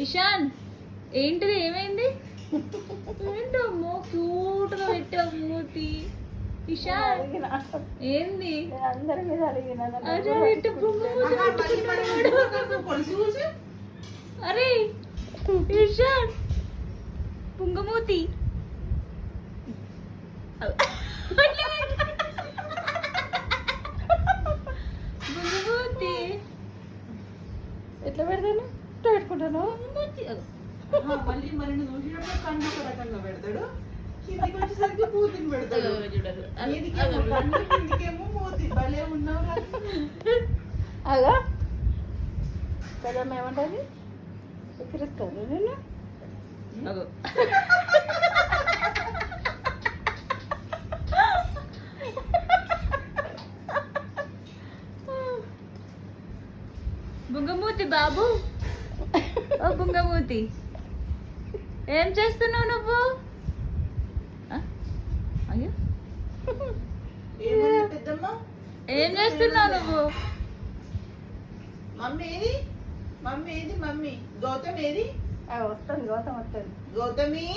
ఇషాన్ ఏంటిది, ఏమైంది? ఏంటమ్మో క్యూట్ గా పెట్టావు మూతి. ఇషాన్ ఏంది? అందరి మీద అడిగిన అరే ఇటు పుంగమూతి పెట్టుకున్నాడు. అరే ఇషాన్ పుంగమూతి. పుంగమూతి ఎట్లా పెడతాను? ఇట్లా పెట్టుకుంటాను. పుంగమూతి. మళ్ళీ మరి నువ్వు చూసినప్పుడు కన్ను ఒక రకంగా పెడతాడు, కిందికి వచ్చేసరికి పూతిని పెడతాడు. చూడరు. మీదికేమో కన్ను, కిందికేమో మూతి. భలే ఉన్నావు రా. అగా పెద్దమ్మ ఏమంటుంది? ఎక్కిరిస్తాను నేను. అగో బుంగమూతి బాబు, ఓ బుంగమూతి ఏం చేస్తున్నావు నువ్వు? అయ్యో ఏమన్నా పెద్దమ్మ? ఏం చేస్తున్నావు నువ్వు? మమ్మీ ఏది? మమ్మీ ఏది? మమ్మీ గౌతమ్ ఏది? వస్తుంది, గౌతమ్ వస్తుంది. గౌతమి